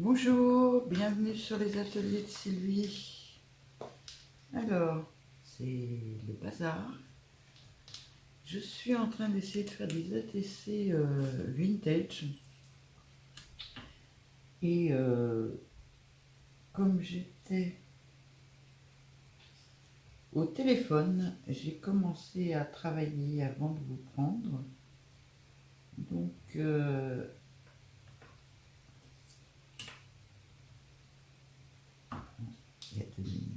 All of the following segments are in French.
Bonjour, bienvenue sur les ateliers de Sylvie. Alors, c'est le bazar. Je suis en train d'essayer de faire des ATC vintage. Et comme j'étais au téléphone, j'ai commencé à travailler avant de vous prendre. Donc, il y a 2 minutes.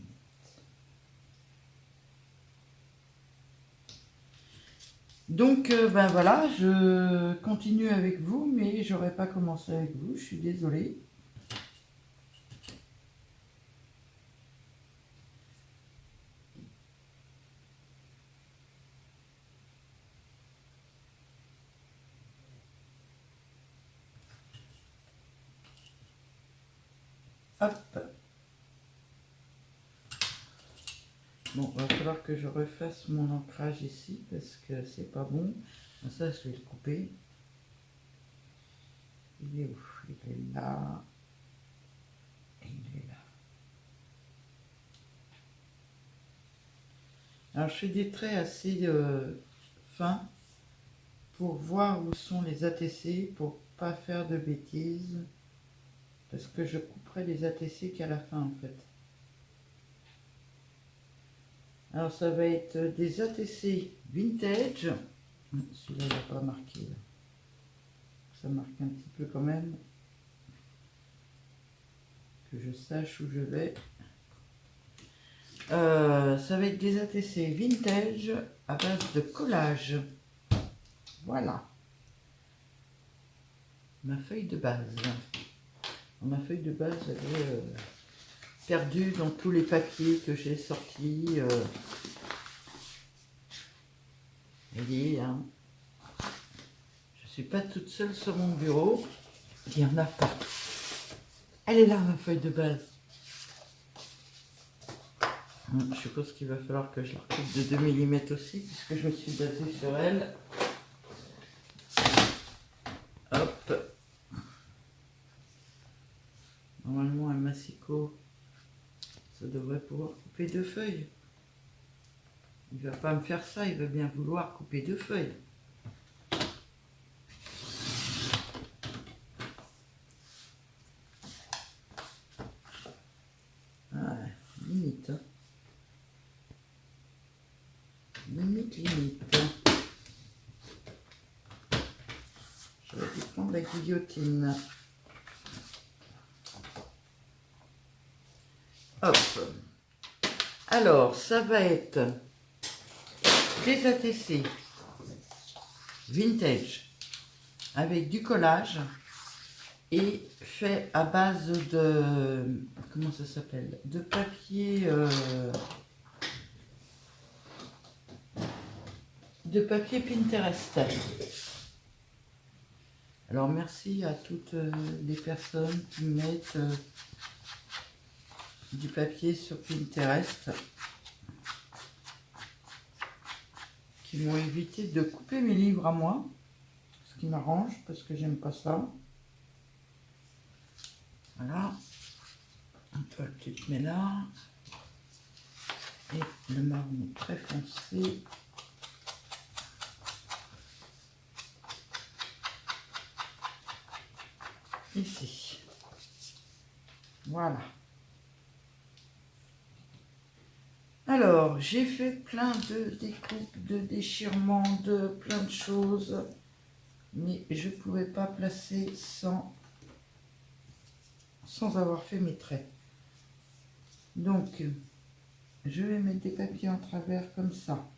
Donc, ben voilà, je continue avec vous, mais j'aurais pas commencé avec vous, je suis désolée. Hop. Bon, il va falloir que je refasse mon ancrage ici parce que c'est pas bon. Ça, je vais le couper. Il est où? Il est là. Et il est là. Alors, je fais des traits assez fins pour voir où sont les ATC pour pas faire de bêtises. Parce que je couperai les ATC qu'à la fin, en fait. Alors, ça va être des ATC vintage. Celui-là, il n'a pas marqué. Là. Ça marque un petit peu quand même. Que je sache où je vais. Ça va être des ATC vintage à base de collage. Voilà. Ma feuille de base. Ma feuille de base, elle est perdue dans tous les papiers que j'ai sortis. Vous voyez, hein. Je ne suis pas toute seule sur mon bureau. Il y en a partout. Elle est là, ma feuille de base. Je suppose qu'il va falloir que je la recoupe de 2 mm aussi, puisque je me suis basée sur elle. Hop. Normalement, un massicot, ça devrait pouvoir couper 2 feuilles. Il ne va pas me faire ça, il va bien vouloir couper 2 feuilles. Ah, limite. Hein. Limite. J'aurais dû prendre la guillotine. Hop. Alors, ça va être des ATC vintage avec du collage et fait à base de, comment ça s'appelle, de papier Pinterest. Alors merci à toutes les personnes qui mettent du papier sur Pinterest, qui m'ont évité de couper mes livres à moi, ce qui m'arrange parce que j'aime pas ça. Voilà, toi tu te mets là, et le marron très foncé. Ici. Voilà. Alors, j'ai fait plein de découpes, de déchirements, de plein de choses, mais je ne pouvais pas placer sans avoir fait mes traits. Donc, je vais mettre des papiers en travers comme ça.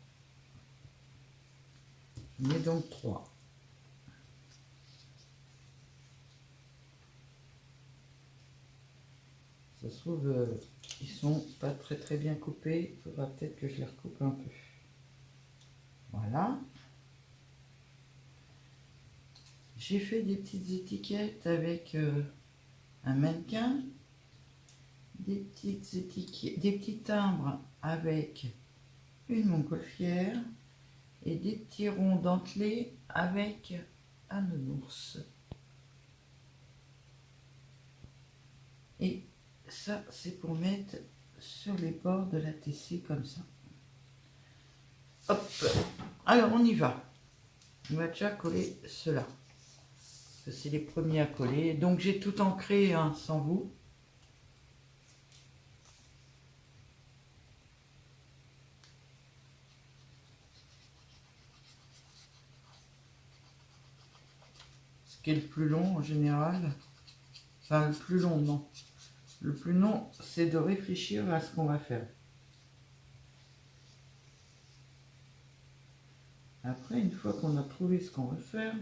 J'en ai donc 3. Ça se trouve, ils sont pas très bien coupés. Il faudra peut-être que je les recoupe un peu. Voilà. J'ai fait des petites étiquettes avec un mannequin, des petites étiquettes, des petits timbres avec une montgolfière et des petits ronds dentelés avec un nounours. ça, c'est pour mettre sur les bords de la TC comme ça. Hop. Alors, on y va. On va déjà coller cela. Parce que c'est les premiers à coller. Donc, j'ai tout ancré hein, sans vous. Ce qui est le plus long en général. Enfin, le plus long, non. Le plus long, c'est de réfléchir à ce qu'on va faire. Après, une fois qu'on a trouvé ce qu'on veut faire,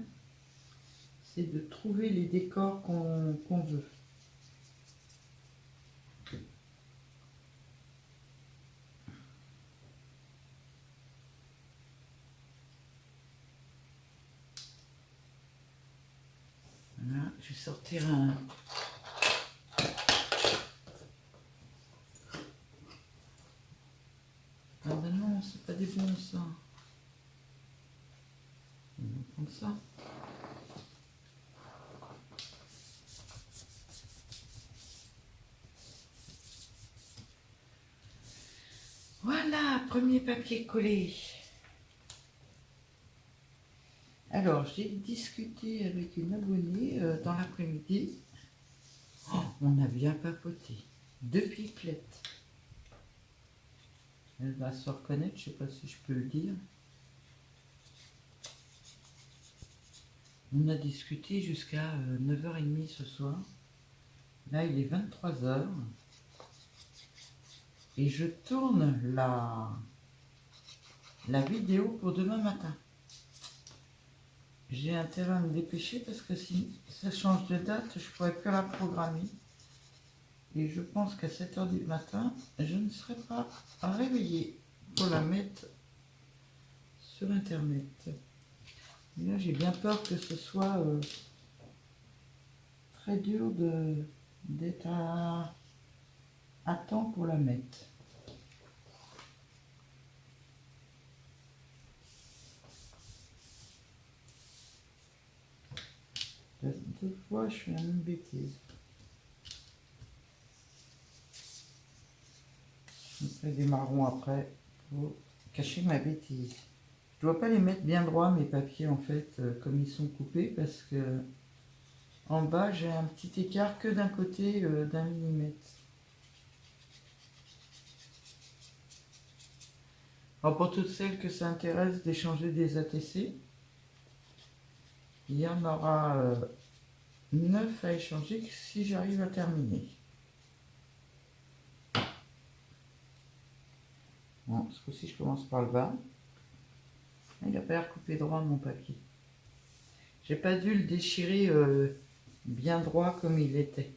c'est de trouver les décors qu'on veut. Voilà, je vais sortir un... Ah ben non, c'est pas des bons ça. On va prendre ça. Voilà, premier papier collé. Alors, j'ai discuté avec une abonnée dans l'après-midi. Oh, on a bien papoté. 2 pipelettes. Elle va se reconnaître, je ne sais pas si je peux le dire. On a discuté jusqu'à 9h30 ce soir. Là, il est 23h. Et je tourne la vidéo pour demain matin. J'ai intérêt à me dépêcher parce que si ça change de date, je ne pourrais plus la programmer. Et je pense qu'à 7h du matin, je ne serai pas réveillée pour la mettre sur Internet. Et là, j'ai bien peur que ce soit très dur d'être à temps pour la mettre. Deux fois, je fais la même bêtise. Je fais des marrons après pour cacher ma bêtise. Je ne dois pas les mettre bien droits, mes papiers, en fait, comme ils sont coupés, parce que en bas, j'ai un petit écart que d'un côté d'1 millimètre. Alors, pour toutes celles que ça intéresse d'échanger des ATC, il y en aura 9 à échanger si j'arrive à terminer. Bon, ce coup-ci, je commence par le bas. Il n'a pas l'air coupé droit, mon papier. J'ai pas dû le déchirer bien droit comme il était.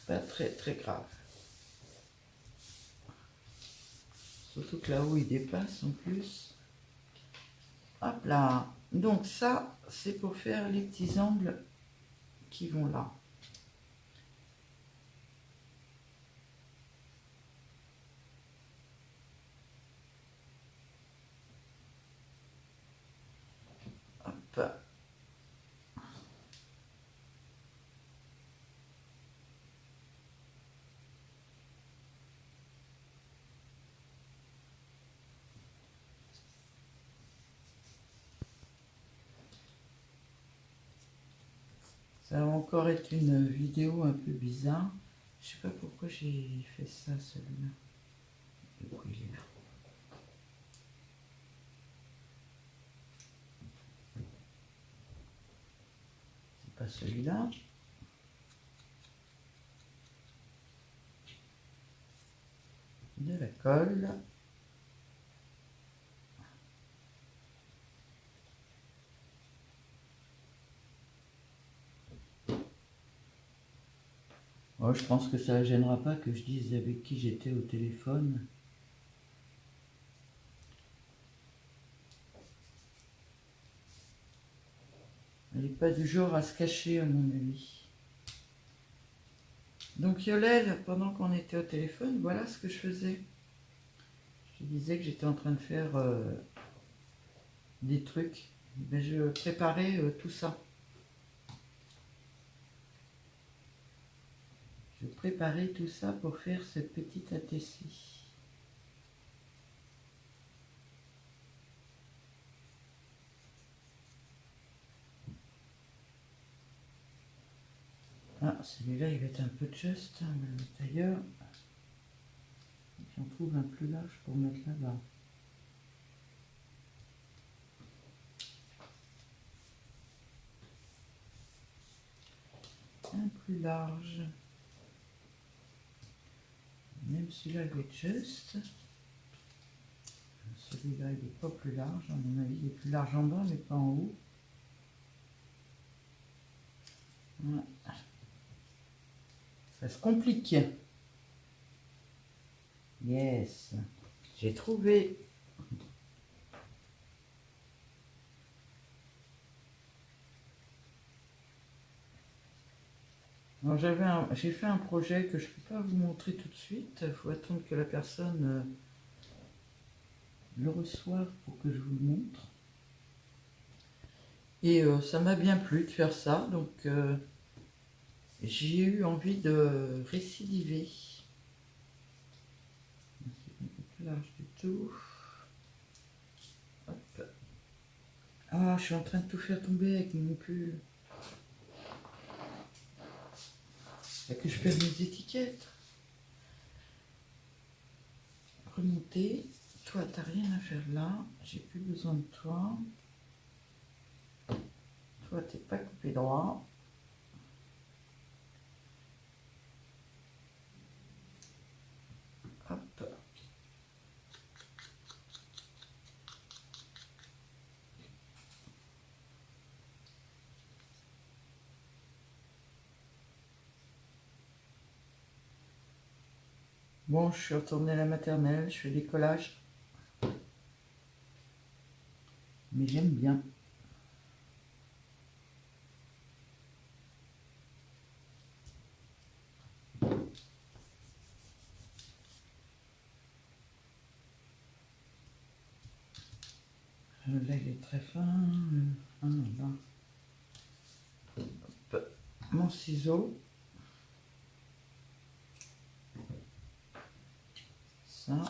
Pas très très grave. Surtout que là-haut, il dépasse en plus. Hop là. Donc ça, c'est pour faire les petits angles qui vont là. Hop. Ça va encore être une vidéo un peu bizarre. Je sais pas pourquoi j'ai fait ça, celui-là. Pourquoi il est là? C'est pas celui-là. De la colle. Oh, je pense que ça ne gênera pas que je dise avec qui j'étais au téléphone. Elle n'est pas du genre à se cacher, à mon avis. Donc Yolelle, pendant qu'on était au téléphone, voilà ce que je faisais. Je te disais que j'étais en train de faire des trucs. Mais je préparais tout ça. préparer tout ça pour faire cette petite ATC. Ah, celui-là, il va être un peu juste, on va le mettre ailleurs. Et puis on trouve un plus large pour mettre là-bas. Un plus large. Même celui-là, il va être juste. Celui-là, il n'est pas plus large. À mon avis, il est plus large en bas, mais pas en haut. Voilà. Ça se complique. Yes. J'ai trouvé. J'ai fait un projet que je ne peux pas vous montrer tout de suite. Il faut attendre que la personne le reçoive pour que je vous le montre. Et ça m'a bien plu de faire ça, donc j'ai eu envie de récidiver. C'est un peu plus large du tout. Hop. Ah, je suis en train de tout faire tomber avec mon pull. Il faut que je perde mes étiquettes. Remonter. Toi, t'as rien à faire là. J'ai plus besoin de toi. Toi, t'es pas coupé droit. Hop. Bon, je suis retournée à la maternelle, je fais des collages. Mais j'aime bien. Là, il est très fin. Là. Hop. Mon ciseau. Ça.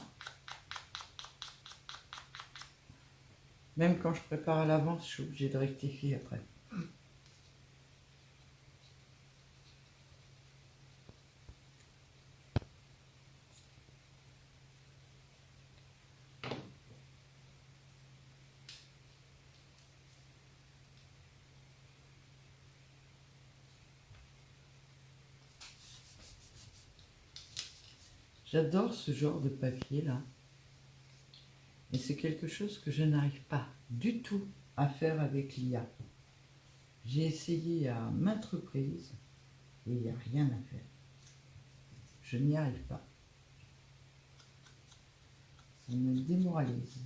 Même quand je prépare à l'avance, je suis obligée de rectifier après. J'adore ce genre de papier là. Et c'est quelque chose que je n'arrive pas du tout à faire avec l'IA. J'ai essayé à maintes reprises et il n'y a rien à faire. Je n'y arrive pas. Ça me démoralise.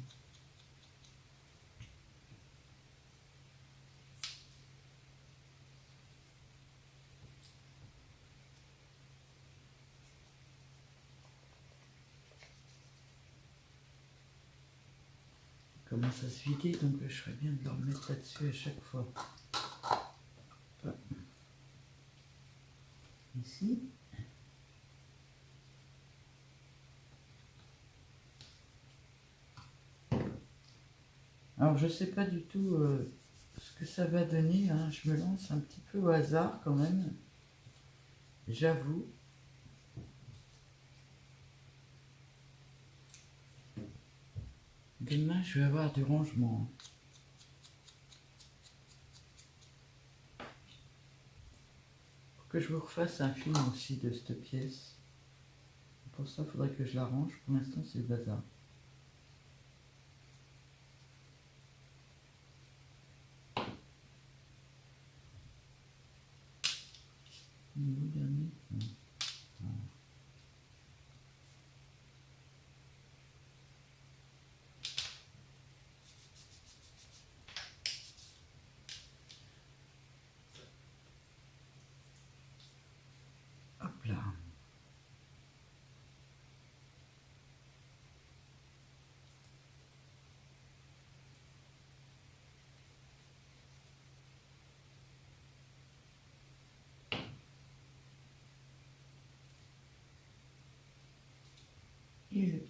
Commence à se vider, donc je ferais bien de le remettre là-dessus à chaque fois. Hop. Ici. Alors je sais pas du tout ce que ça va donner, hein. Je me lance un petit peu au hasard quand même, j'avoue. Demain je vais avoir du rangement. Faut que je vous refasse un film aussi de cette pièce. Pour ça il faudrait que je la range, pour l'instant c'est le bazar. Niveau dernier. Voilà. Hop là.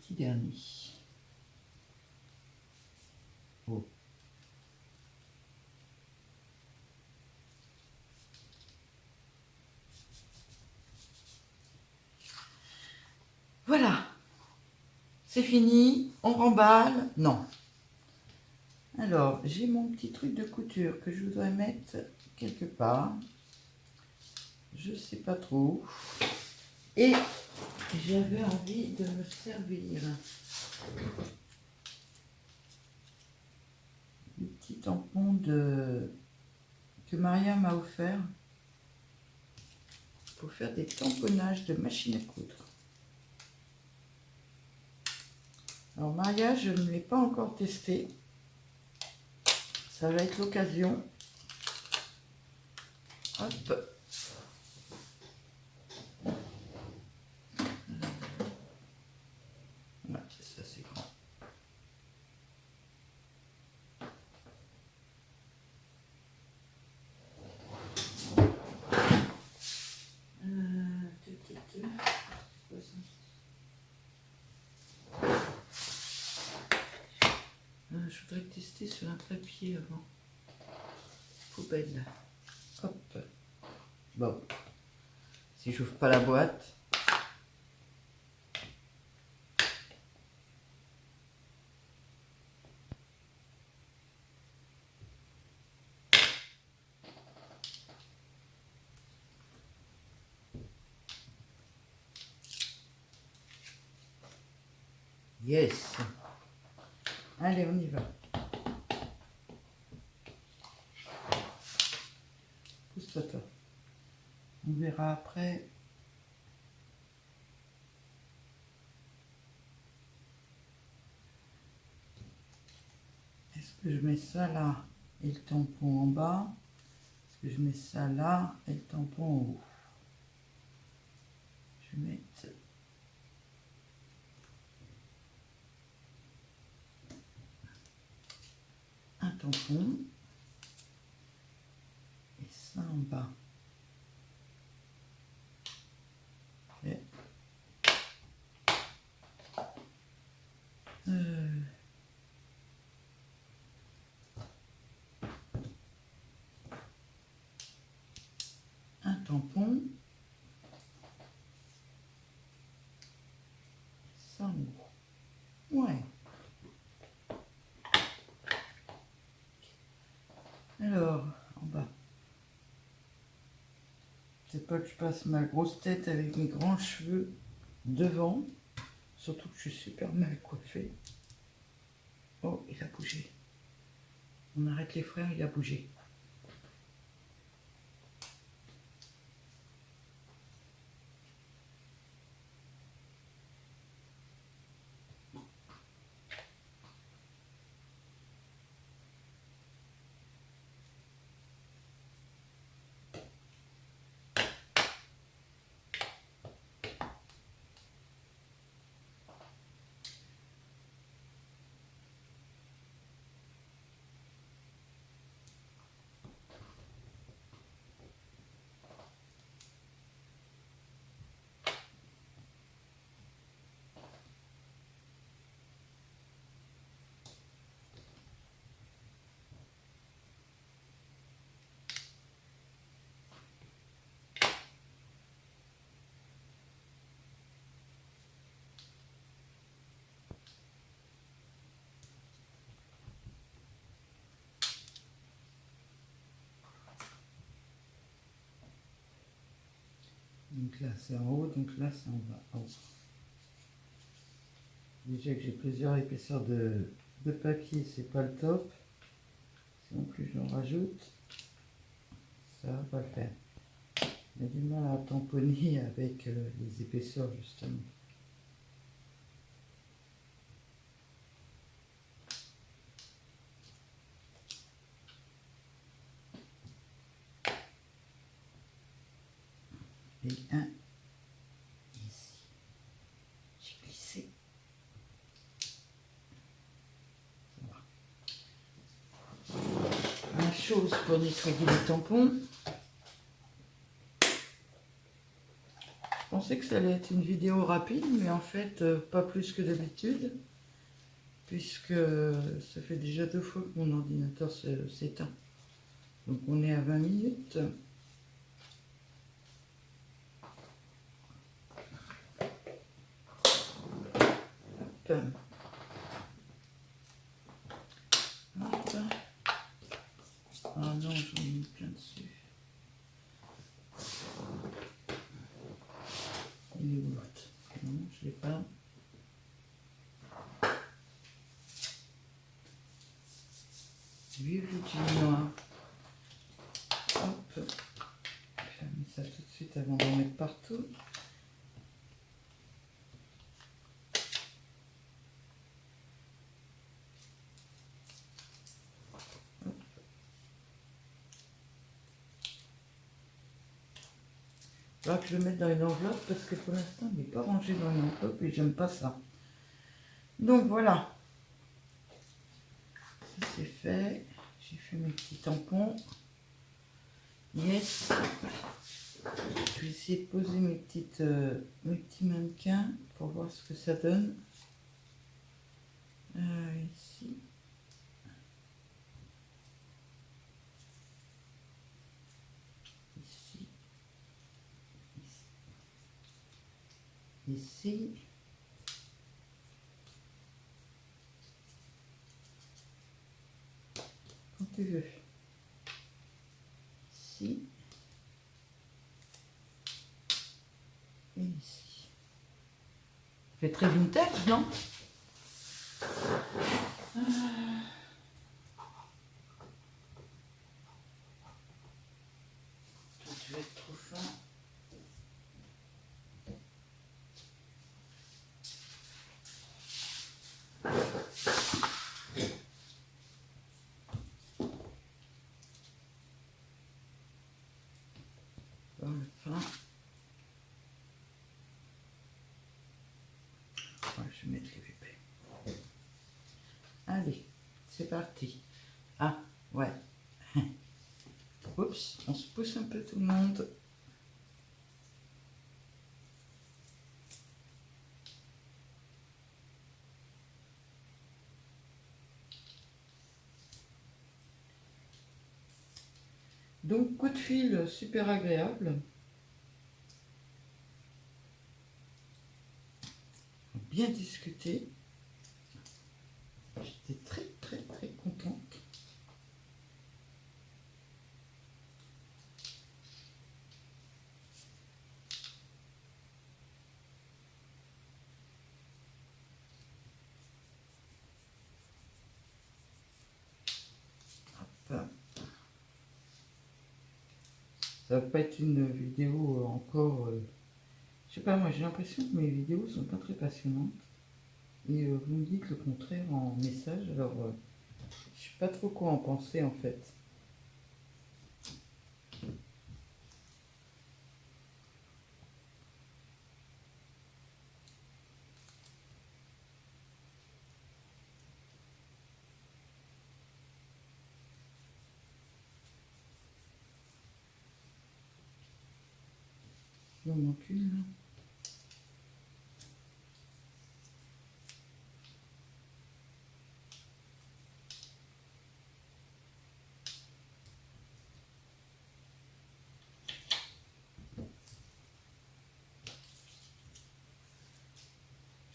petits derniers. Oh. Voilà, c'est fini, on remballe. Non. Alors, j'ai mon petit truc de couture que je voudrais mettre quelque part. Je sais pas trop. Et j'avais envie de me servir du petit tampon que Maria m'a offert pour faire des tamponnages de machine à coudre. Alors Maria, je ne l'ai pas encore testé. Ça va être l'occasion. Hop. Ouais, ça c'est grand. Je voudrais tester sur un papier avant. Poubelle. Hop. Bon. Si j'ouvre pas la boîte. Yes. Allez, on y va. Pousse-toi, toi. On verra après. Est-ce que je mets ça là et le tampon en bas? Est-ce que je mets ça là et le tampon en haut? Je vais mettre un tampon et ça en bas. Et un tampon, ça en haut. Ouais. Alors, en bas. C'est pas que je passe ma grosse tête avec mes grands cheveux devant. Surtout que je suis super mal coiffée. Oh, il a bougé. On arrête les frères, il a bougé. Donc là c'est en haut, donc là c'est en bas. Oh. Déjà que j'ai plusieurs épaisseurs de papier, c'est pas le top. Si en plus j'en rajoute, ça va pas le faire. J'ai du mal à tamponner avec les épaisseurs justement. Et un ici. J'ai glissé. Ça va. La chose pour nettoyer les tampons. pensais que ça allait être une vidéo rapide, mais en fait, pas plus que d'habitude, puisque ça fait déjà 2 fois que mon ordinateur s'éteint. Donc on est à 20 minutes. Hop. Hop. Ah non, j'en ai mis plein dessus. Il est où l'autre? Non, je l'ai pas. Vive le jean noir. Hop. Je vais mettre ça tout de suite avant d'en mettre partout. Il faudra que je le mette dans une enveloppe parce que pour l'instant il n'est pas rangé dans une enveloppe et j'aime pas ça. Donc voilà. Ça c'est fait. J'ai fait mes petits tampons. Yes. Je vais essayer de poser mes petits mannequins pour voir ce que ça donne. Ici. Ici. Ici. Quand tu veux. Ici. Et ici. Ça fait très vintage, non? Tu vas être trop fin. Je vais mettre les VP. Allez, c'est parti. Ah, ouais. Oups, on se pousse un peu tout le monde. Donc, coup de fil super agréable. Bien discuté. J'étais très contente. Hop. Ça va pas être une vidéo encore... je sais pas, moi j'ai l'impression que mes vidéos sont pas très passionnantes. Et vous me dites le contraire en message, alors je sais pas trop quoi en penser en fait. Il en manque une là.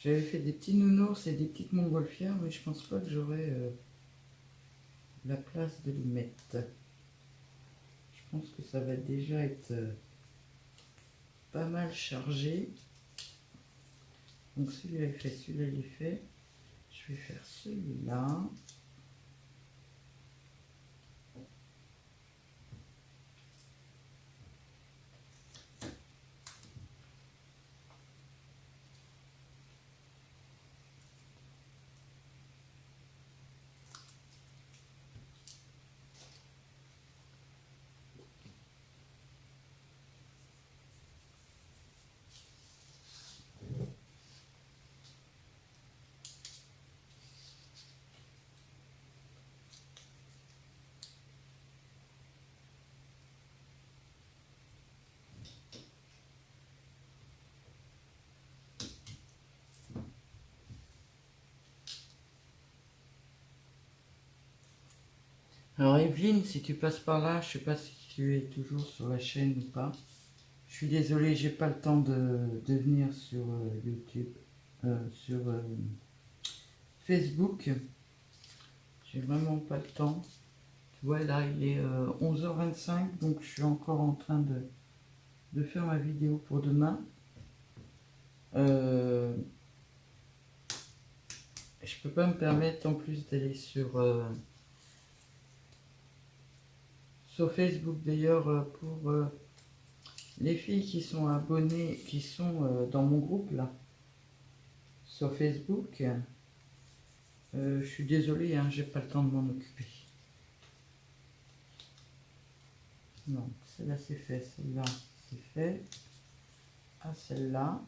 J'avais fait des petits nounours et des petites montgolfières, mais je pense pas que j'aurai la place de les mettre. Je pense que ça va déjà être pas mal chargé. Donc celui-là est fait, celui-là il est fait. Je vais faire celui-là. Alors Evelyne, si tu passes par là, je sais pas si tu es toujours sur la chaîne ou pas. Je suis désolée, j'ai pas le temps de venir sur YouTube, sur Facebook. J'ai vraiment pas le temps. Tu vois, là, il est 11h25, donc je suis encore en train de faire ma vidéo pour demain. Je peux pas me permettre en plus d'aller sur Facebook. D'ailleurs, pour les filles qui sont abonnées, qui sont dans mon groupe là, sur Facebook, je suis désolée, hein, j'ai pas le temps de m'en occuper. Donc celle-là c'est fait, celle-là c'est fait. Ah, celle-là.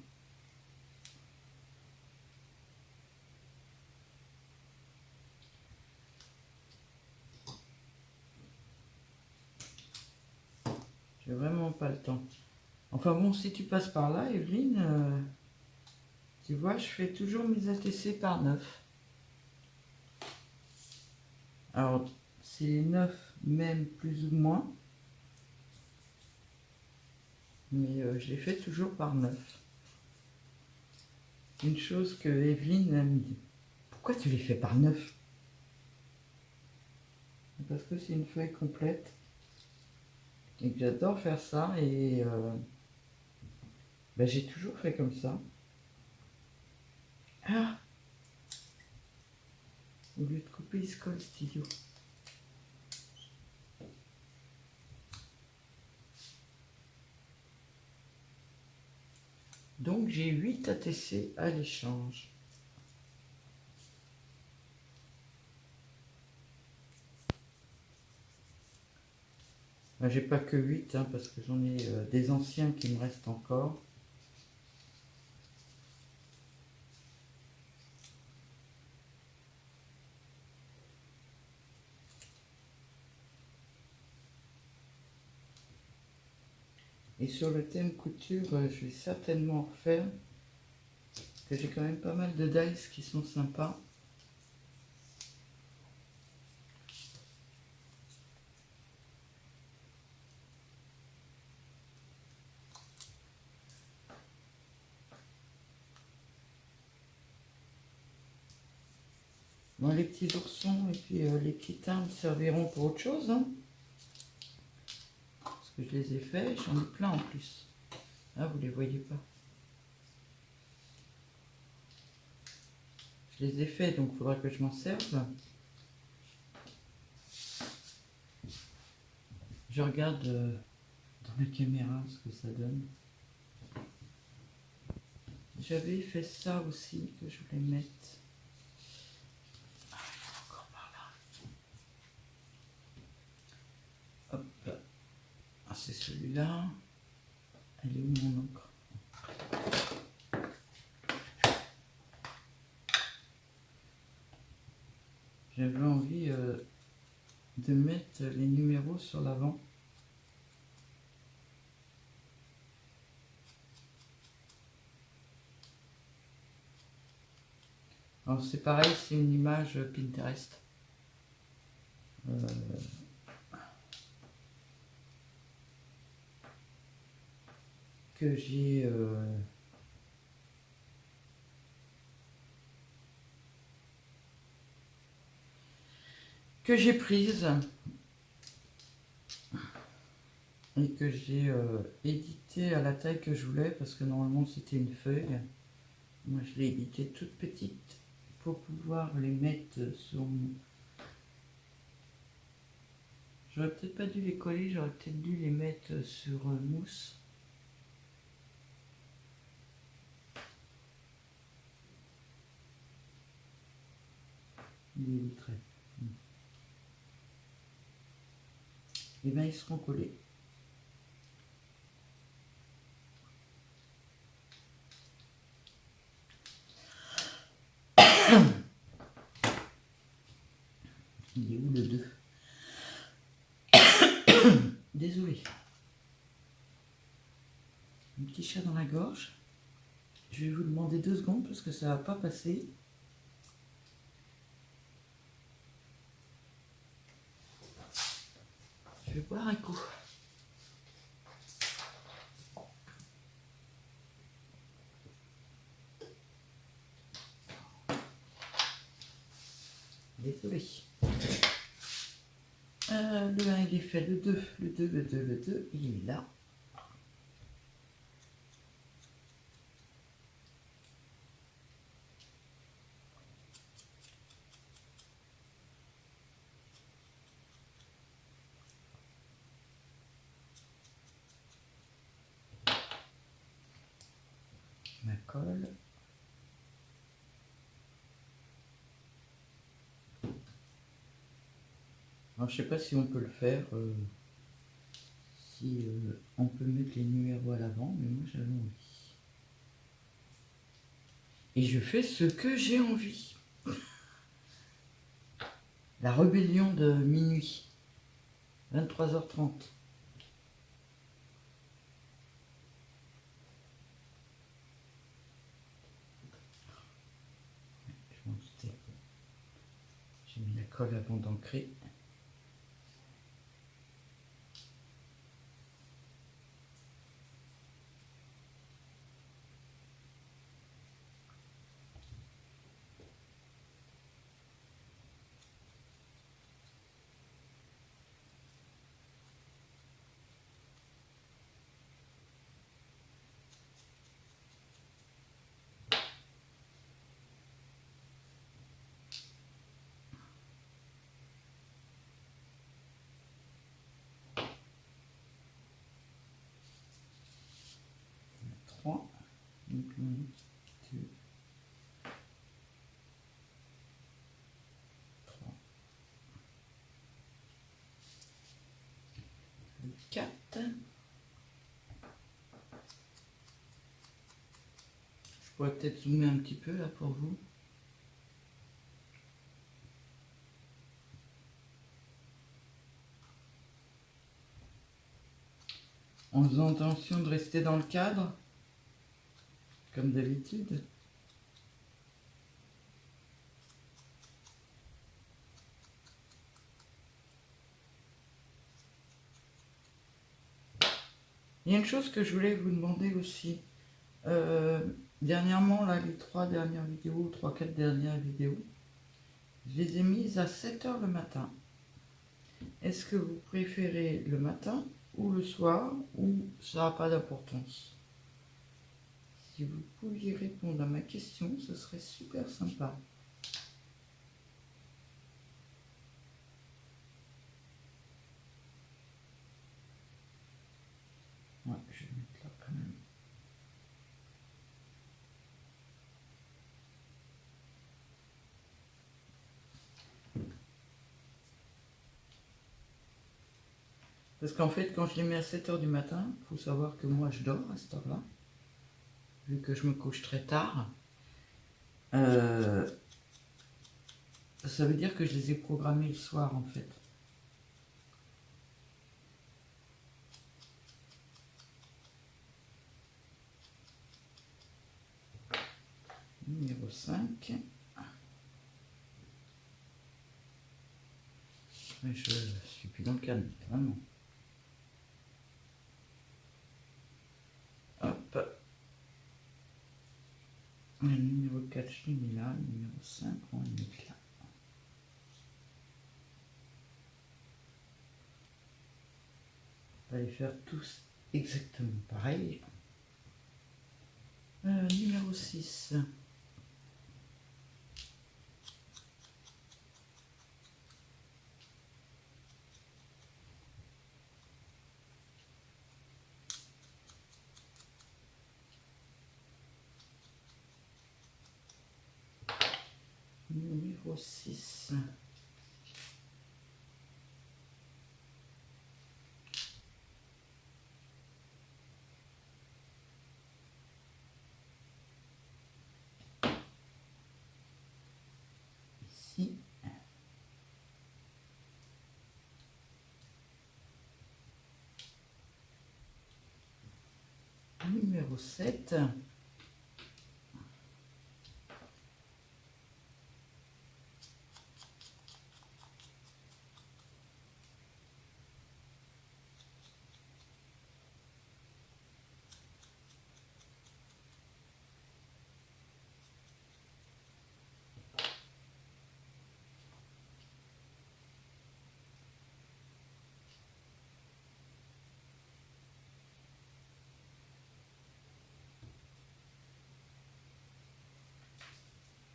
J'ai vraiment pas le temps. Enfin bon, si tu passes par là, Evelyne, tu vois, je fais toujours mes ATC par 9. Alors, c'est 9 même plus ou moins. Mais je les fais toujours par 9. Une chose que Evelyne me dit. Pourquoi tu les fais par 9? Parce que c'est une feuille complète. Et que j'adore faire ça. Et j'ai toujours fait comme ça. Ah! Au lieu de couper, il se colle, cet idiot. Donc j'ai 8 ATC à l'échange. J'ai pas que 8, hein, parce que j'en ai des anciens qui me restent encore. Et sur le thème couture, je vais certainement refaire. Parce que j'ai quand même pas mal de dies qui sont sympas. Bon, les petits oursons et puis les petits timbres serviront pour autre chose. Hein, parce que je les ai faits, j'en ai plein en plus. Ah, vous les voyez pas. Je les ai faits, donc il faudra que je m'en serve. Je regarde dans la caméra ce que ça donne. J'avais fait ça aussi, que je voulais mettre. Ah, il est encore par là. Hop. Ah, c'est celui-là. Elle est où mon encre? J'avais envie de mettre les numéros sur l'avant. Alors c'est pareil, c'est une image Pinterest. Que j'ai prise et que j'ai édité à la taille que je voulais, parce que normalement c'était une feuille. Moi je l'ai édité toute petite pour pouvoir les mettre sur mon... J'aurais peut-être pas dû les coller, j'aurais peut-être dû les mettre sur mousse. Les traits. Et bien ils seront collés. Il est où le 2? Désolé. Un petit chat dans la gorge. Je vais vous demander 2 secondes parce que ça va pas passer. Je vais boire un coup. Désolé. Le 1 il est fait, le 2, le 2, le 2, le 2, il est là. Ma colle. Alors, je sais pas si on peut le faire, si on peut mettre les numéros à l'avant, mais moi j'avais envie. Et je fais ce que j'ai envie. La rébellion de minuit, 23h30. Je m'en doutais. J'ai mis la colle avant d'ancrer. Donc 1, 2, 3, le 4. Je pourrais peut-être zoomer un petit peu là pour vous. En faisant attention de rester dans le cadre, comme d'habitude. Il y a une chose que je voulais vous demander aussi. Dernièrement, là, les 3 dernières vidéos, 3-4 dernières vidéos, je les ai mises à 7 h le matin. Est-ce que vous préférez le matin ou le soir, ou ça n'a pas d'importance? Si vous pouviez répondre à ma question, ce serait super sympa. Ouais, je vais mettre là quand même. Parce qu'en fait, quand je les mets à 7 h du matin, il faut savoir que moi je dors à cette heure-là, vu que je me couche très tard. Ça veut dire que je les ai programmés le soir en fait. Numéro 5. Mais je suis plus dans le cadre, vraiment. Hop. Le numéro 4, je l'ai mis là. Le numéro 5, on va le mettre là. On va les faire tous exactement pareil. Numéro 6. Numéro 6. Ici. Numéro 7.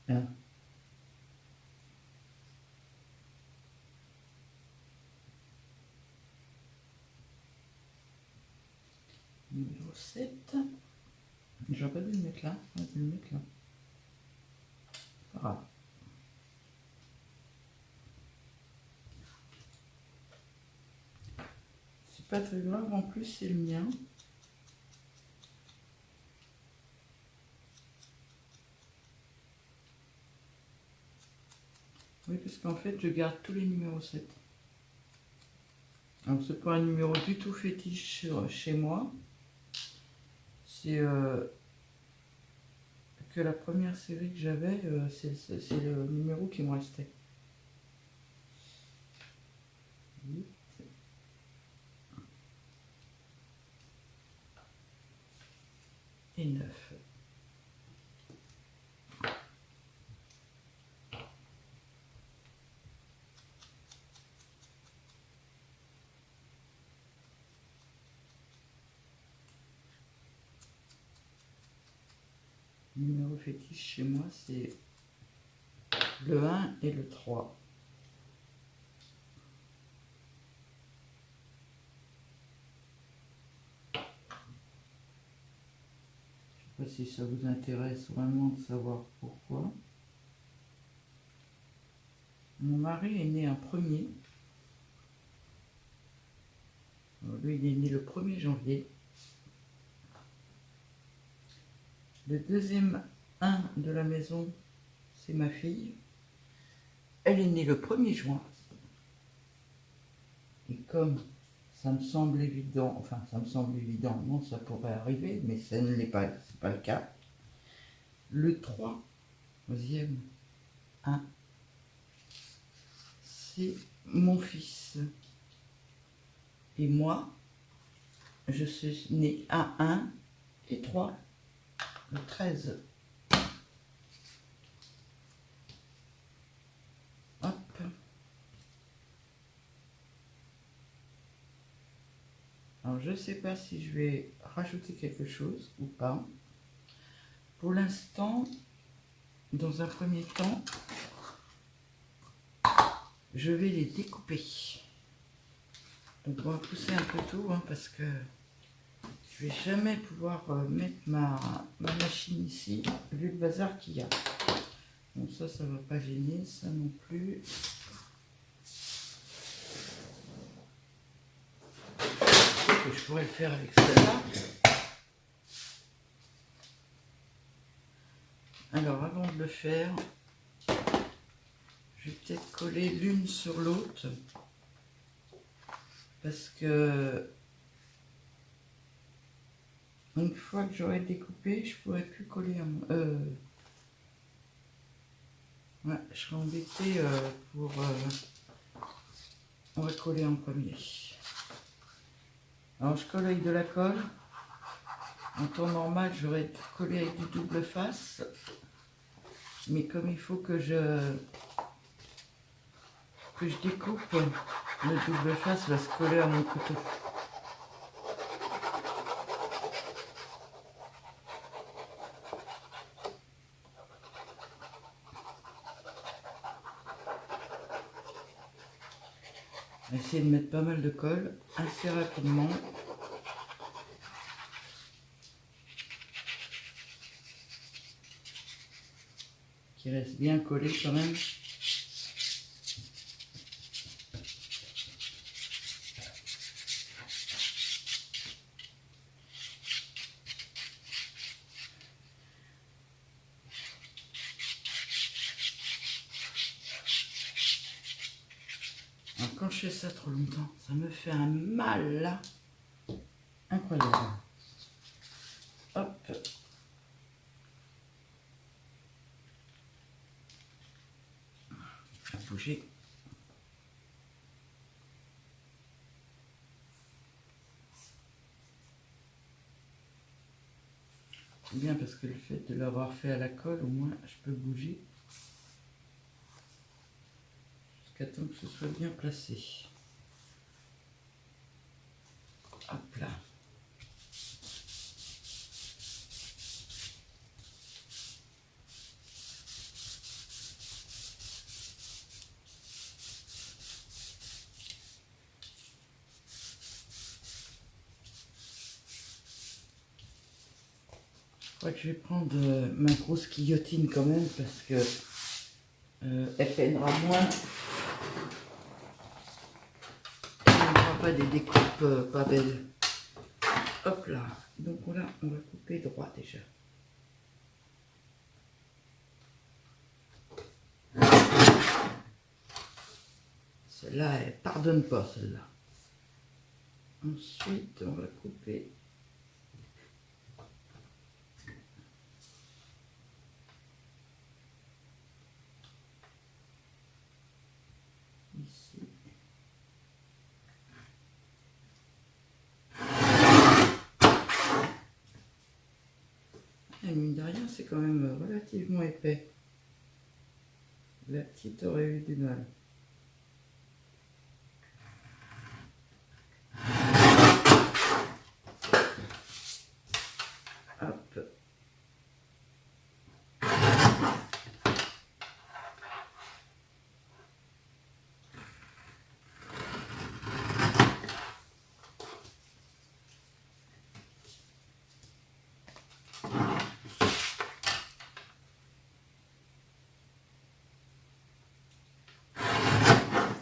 Hein. Numéro 7. J'aurais pas dû le mettre là. J'aurais dû le mettre là. Pas grave. C'est pas très grave, en plus c'est le mien. Oui, parce qu'en fait, je garde tous les numéros 7. Alors, c'est pas un numéro du tout fétiche chez moi. C'est que la première série que j'avais, c'est le numéro qui me restait. 8 et 9. Numéro fétiche chez moi, c'est le 1 et le 3. Je ne sais pas si ça vous intéresse vraiment de savoir pourquoi. Mon mari est né un premier. Alors, lui, il est né le 1er janvier. Le deuxième 1 de la maison, c'est ma fille. Elle est née le 1er juin. Et comme ça me semble évident, enfin ça me semble évident, non, ça pourrait arriver, mais ça ne l'est pas, c'est pas le cas. Le 3e 1, c'est mon fils. Et moi, je suis née à 1 et 3, le 13. Hop. Alors je ne sais pas si je vais rajouter quelque chose ou pas. Pour l'instant, dans un premier temps, je vais les découper. Donc on va pousser un peu tout parce que je vais jamais pouvoir mettre ma machine ici vu le bazar qu'il y a. Bon, ça va pas gêner, ça non plus. Je pourrais le faire avec celle-là. Alors avant de le faire, je vais peut-être coller l'une sur l'autre parce que une fois que j'aurai découpé, je pourrai plus coller ouais, je serai embêtée pour on va coller en premier. Alors je colle avec de la colle. En temps normal, j'aurais collé avec du double face. Mais comme il faut que je découpe, le double face va se coller à mon couteau. Essayer de mettre pas mal de colle assez rapidement. Qui reste bien collé quand même. Alors quand je fais ça trop longtemps, ça me fait un mal là. Incroyable. Hop. Bouger. C'est bien parce que le fait de l'avoir fait à la colle, au moins je peux bouger jusqu'à temps que ce soit bien placé. Hop là. crois que je vais prendre ma grosse guillotine quand même parce que elle peinera moins. Elle n'aura pas des découpes pas belles. Hop là. Donc là, on va couper droit déjà. Celle-là, elle pardonne pas, celle-là. Ensuite, on va couper ici. Et mine de rien, c'est quand même relativement épais. La petite aurait eu du mal. Hop.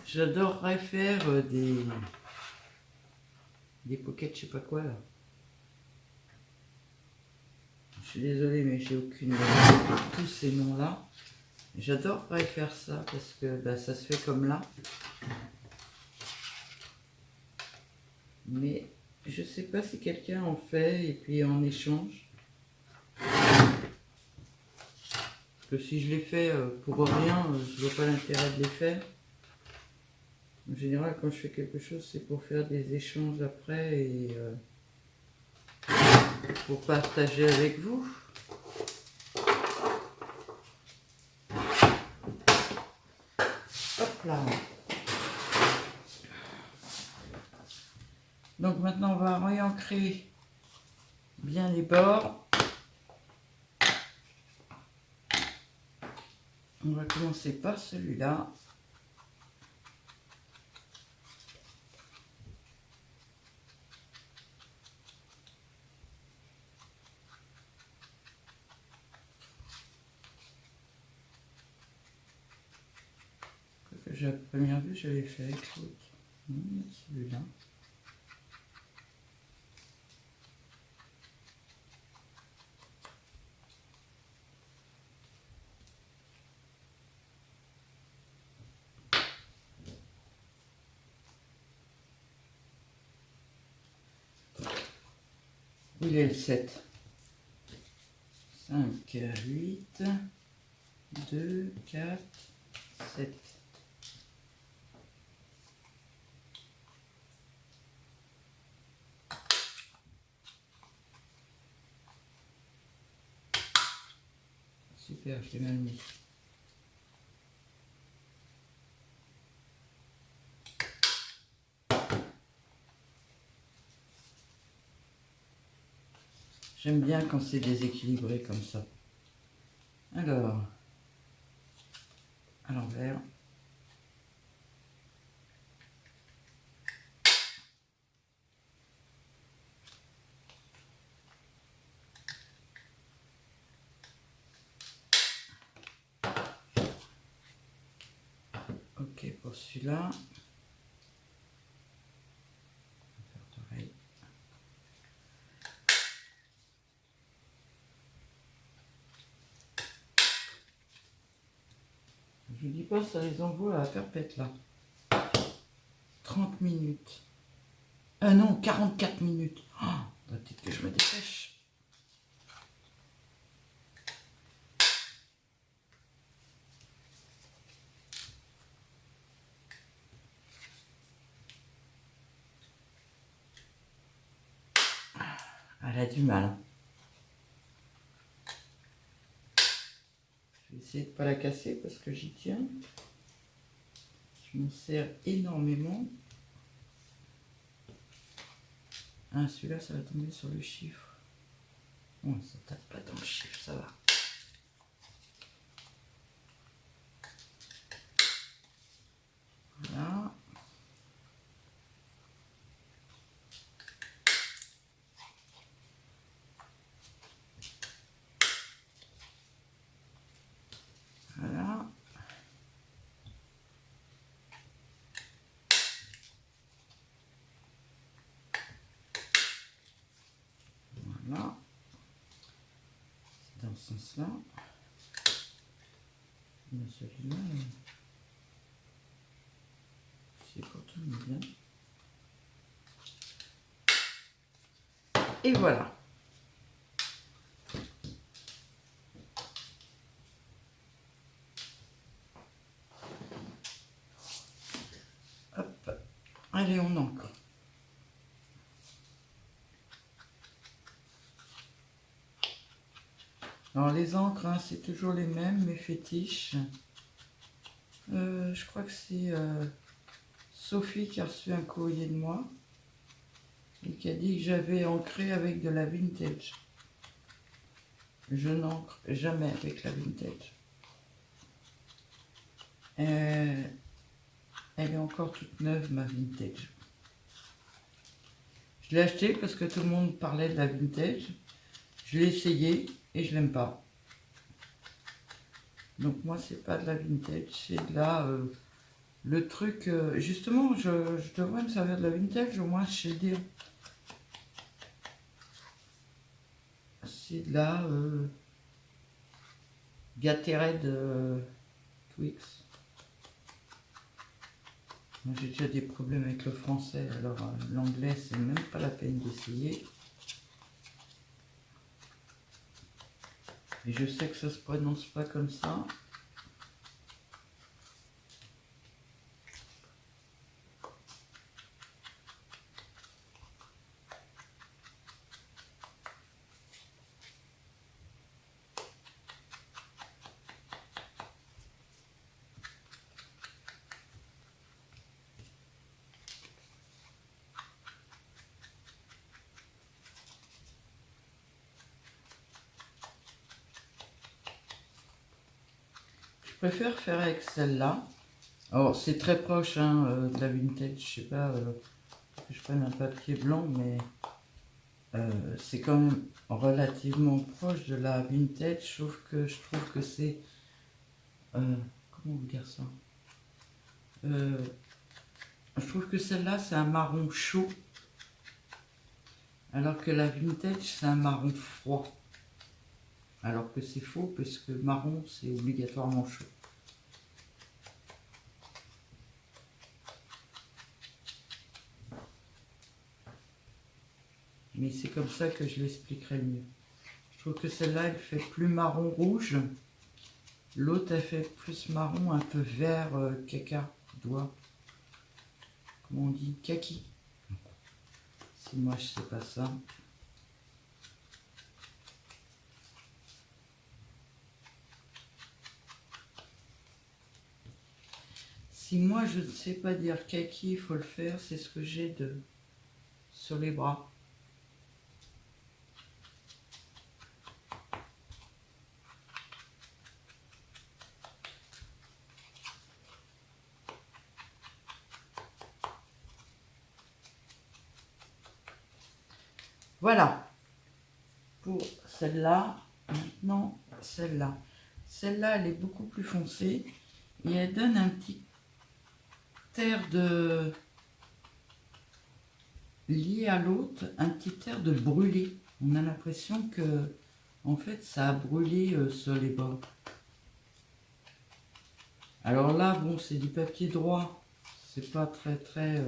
J'adorerais faire des pockets, je sais pas quoi là. Je suis désolée, mais j'ai aucune idée de tous ces noms-là. J'adorerais faire ça parce que bah, ça se fait comme là. Mais je sais pas si quelqu'un en fait et puis en échange. Parce que si je les fais pour rien, je vois pas l'intérêt de les faire. En général, quand je fais quelque chose, c'est pour faire des échanges après et pour partager avec vous. Hop là. Donc maintenant, on va réancrer bien les bords. On va commencer par celui-là. À première vue, j'avais fait avec l'autre. Non, celui-là. Il est le 7. 5, 8, 2, 4, 7. Super, je l'ai mal mis. J'aime bien quand c'est déséquilibré comme ça. Alors, à l'envers. Ok, pour celui-là. Je vous dis pas, ça les envoie à faire pète là. 30 minutes. Ah non, 44 minutes. Oh, peut-être que je me dépêche. Elle a du mal. Hein. Je vais essayer de ne pas la casser parce que j'y tiens. Je m'en sers énormément. Ah, celui-là, ça va tomber sur le chiffre. Bon, ça tape pas dans le chiffre, ça va. Voilà. dans ce sens-là. Celui-là, c'est pourtant bien. Et voilà. Hop. Allez, on encre. Alors les encres, hein, c'est toujours les mêmes, mes fétiches. Je crois que c'est Sophie qui a reçu un courrier de moi et qui a dit que j'avais ancré avec de la vintage. Je n'encre jamais avec la vintage. Elle est encore toute neuve, ma vintage. Je l'ai achetée parce que tout le monde parlait de la vintage. Je l'ai essayé et je l'aime pas. Donc moi, c'est pas de la vintage, c'est de la... le truc... justement, je devrais me servir de la vintage, au moins je sais dire. C'est de la... Gatorade Twix. J'ai déjà des problèmes avec le français, alors l'anglais, c'est même pas la peine d'essayer. Et je sais que ça se prononce pas comme ça. Je préfère faire avec celle-là. Alors, c'est très proche hein, de la vintage. Je sais pas que je prenne un papier blanc, mais c'est quand même relativement proche de la vintage, sauf que je trouve que c'est... comment vous dire ça je trouve que celle-là, c'est un marron chaud, alors que la vintage, c'est un marron froid. Alors que c'est faux, parce que marron, c'est obligatoirement chaud. Mais c'est comme ça que je l'expliquerai mieux. Je trouve que celle-là, elle fait plus marron rouge. L'autre, elle fait plus marron, un peu vert caca, doigt. Comment on dit? Kaki. Si moi, je sais pas ça. Si moi, je ne sais pas dire kaki, il faut le faire. C'est ce que j'ai sur les bras. Voilà, pour celle-là. Maintenant, celle-là. Celle-là, elle est beaucoup plus foncée et elle donne un petit air de... lié à l'autre, un petit air de brûlé. On a l'impression que, en fait, ça a brûlé sur les bords. Alors là, bon, c'est du papier droit. C'est pas très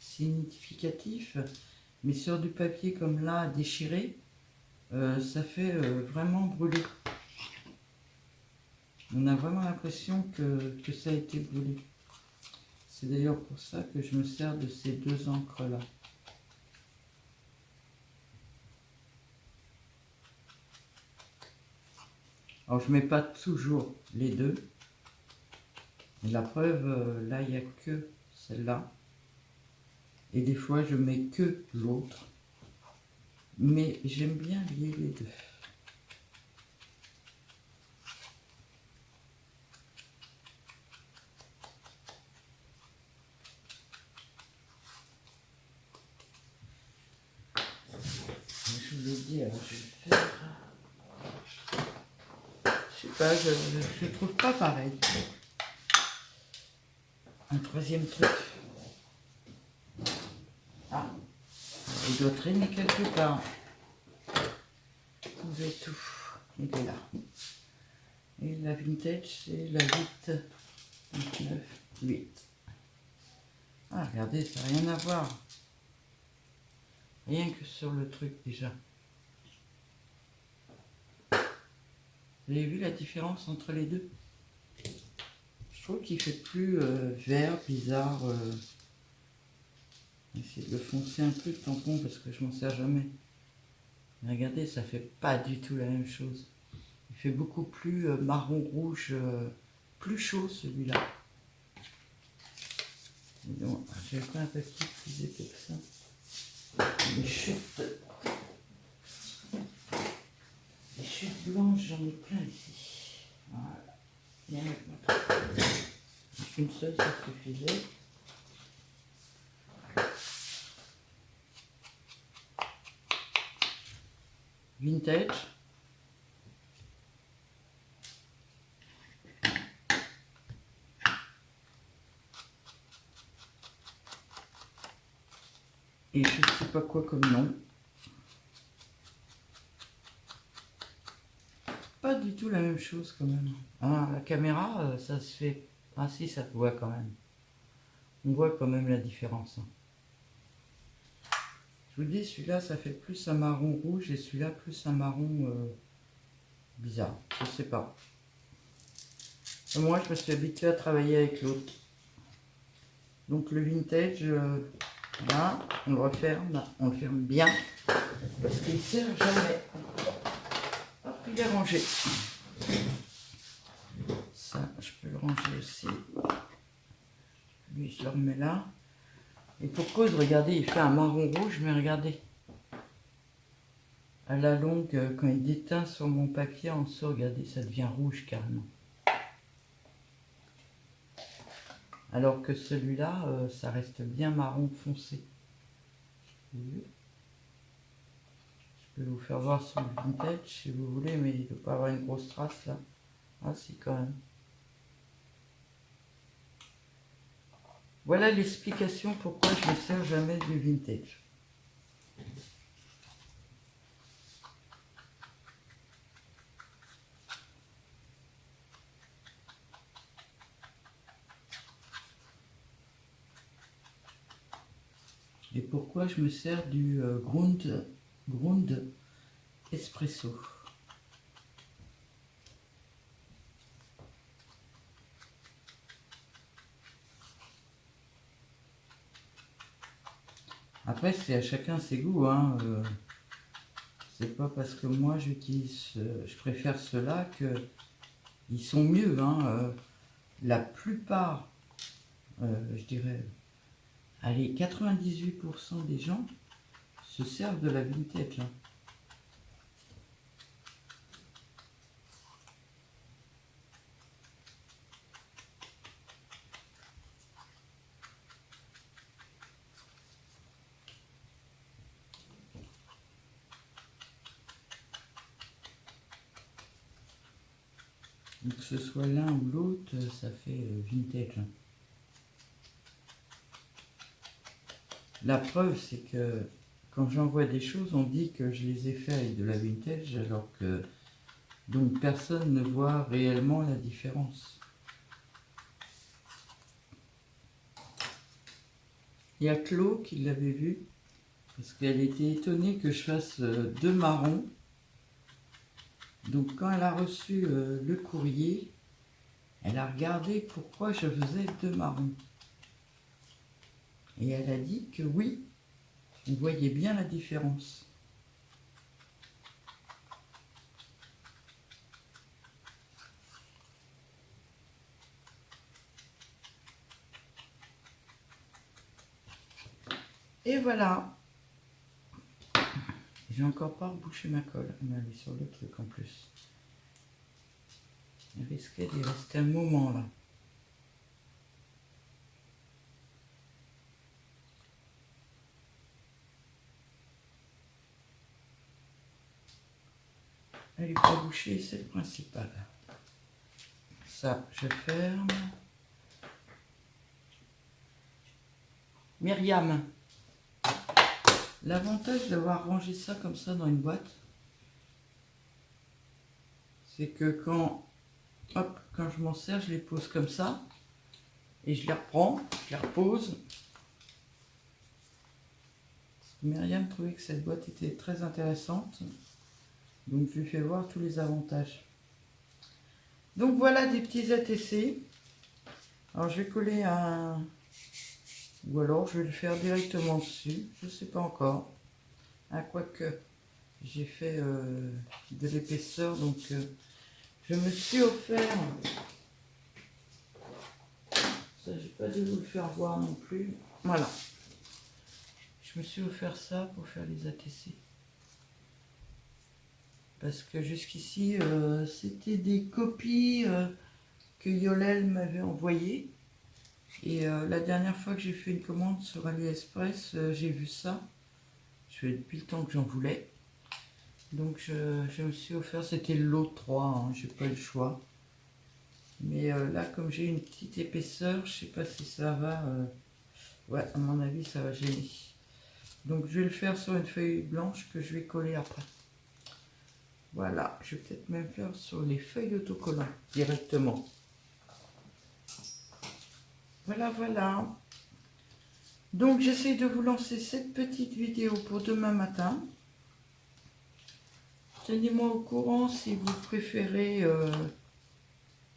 significatif. Mais sur du papier comme là, déchiré, ça fait vraiment brûler. On a vraiment l'impression que ça a été brûlé. C'est d'ailleurs pour ça que je me sers de ces deux encres-là. Alors, je ne mets pas toujours les deux. Et la preuve, là, il n'y a que celle-là. Et des fois, je mets que l'autre. Mais j'aime bien lier les deux. Je vous l'ai dit, alors je vais faire... Je sais pas, je trouve pas pareil. Un troisième truc. Ah, il doit traîner quelque part. Vous avez tout. il est là. Et la vintage, c'est la 8, 29, 8. Ah, regardez, ça n'a rien à voir. Rien que sur le truc déjà. Vous avez vu la différence entre les deux? Je trouve qu'il fait plus vert, bizarre. Essayer de le foncer un peu le tampon parce que je m'en sers jamais. Mais regardez, ça fait pas du tout la même chose. Il fait beaucoup plus marron rouge, plus chaud celui-là. J'avais pas un papier plus épais que ça. Les chutes blanches, j'en ai plein ici. Voilà. Viens avec moi. Une seule, ça suffisait. Vintage. Et je sais pas quoi comme nom. Pas du tout la même chose quand même. Ah, la caméra, ça se fait... Ah si, ça se voit quand même. On voit quand même la différence. Je vous dis, celui-là, ça fait plus un marron rouge et celui-là, plus un marron bizarre. Je sais pas. Moi, je me suis habituée à travailler avec l'autre. Donc le vintage, là, on le referme, on le ferme bien. Parce qu'il ne sert jamais. Hop, il est rangé. Ça, je peux le ranger aussi. Lui, je le remets là. Et pour cause, regardez, il fait un marron rouge, mais regardez. À la longue, quand il déteint sur mon papier en dessous, regardez, ça devient rouge carrément. Alors que celui-là, ça reste bien marron foncé. Je peux vous faire voir sur le vintage si vous voulez, mais il ne doit pas avoir une grosse trace là. Ah si, quand même. Voilà l'explication pourquoi je ne sers jamais du vintage. Et pourquoi je me sers du Grund Espresso. Après, c'est à chacun ses goûts, hein. C'est pas parce que moi j'utilise, je préfère ceux-là que ils sont mieux, hein. La plupart, je dirais, allez, 98% des gens se servent de la vintage, là. Donc, que ce soit l'un ou l'autre, ça fait vintage. Hein. La preuve, c'est que quand j'envoie des choses, on dit que je les ai fait avec de la vintage, alors que donc personne ne voit réellement la différence. Il y a Chloé qui l'avait vu, parce qu'elle était étonnée que je fasse deux marrons. Donc quand elle a reçu le courrier, elle a regardé pourquoi je faisais deux marrons. Et elle a dit que oui, on voyait bien la différence. Et voilà. J'ai encore pas rebouché ma colle. Elle m'a mis sur le truc en plus. Il risquait d'y rester un moment là. Elle n'est pas bouchée, c'est le principal. Ça, je ferme. Myriam, l'avantage d'avoir rangé ça comme ça dans une boîte, c'est que quand, hop, quand je m'en sers, je les pose comme ça. Et je les reprends, je les repose. Myriam trouvait que cette boîte était très intéressante. Donc je lui fais voir tous les avantages. Donc voilà des petits ATC. Alors je vais coller un... Ou alors je vais le faire directement dessus. Je ne sais pas encore. Ah, quoique j'ai fait de l'épaisseur. Donc je me suis offert... Ça, j'ai pas dû vous le faire voir non plus. Voilà. Je me suis offert ça pour faire les ATC. Parce que jusqu'ici, c'était des copies que Yolel m'avait envoyées. Et la dernière fois que j'ai fait une commande sur AliExpress, j'ai vu ça. Je fais depuis le temps que j'en voulais. Donc je me suis offert, c'était le lot 3, hein, j'ai pas eu le choix. Mais là, comme j'ai une petite épaisseur, je sais pas si ça va... ouais, à mon avis, ça va gêner. Donc je vais le faire sur une feuille blanche que je vais coller après. Voilà, je vais peut-être même faire sur les feuilles d'autocollant directement. Voilà, voilà. Donc j'essaie de vous lancer cette petite vidéo pour demain matin. Tenez-moi au courant si vous préférez,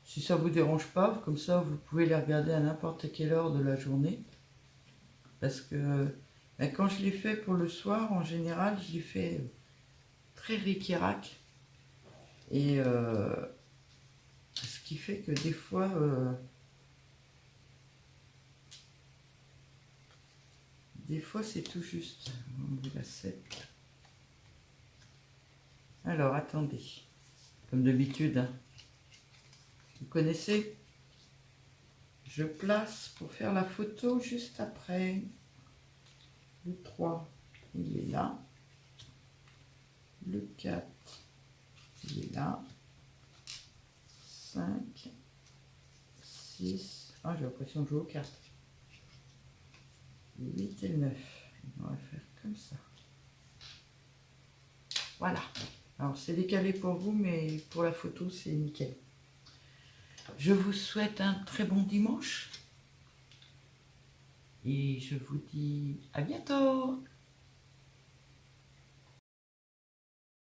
si ça vous dérange pas, comme ça vous pouvez les regarder à n'importe quelle heure de la journée. Parce que ben, quand je les fais pour le soir, en général, je les fais très ric-rac. Et ce qui fait que des fois, c'est tout juste. On met la 7. Alors, attendez. Comme d'habitude, hein. Vous connaissez? Je place pour faire la photo juste après. Le 3, il est là. Le 4, il est là. 5, 6. Ah, j'ai l'impression de jouer aux cartes. Le 8 et le 9. On va faire comme ça. Voilà. Alors, c'est décalé pour vous, mais pour la photo, c'est nickel. Je vous souhaite un très bon dimanche. Et je vous dis à bientôt.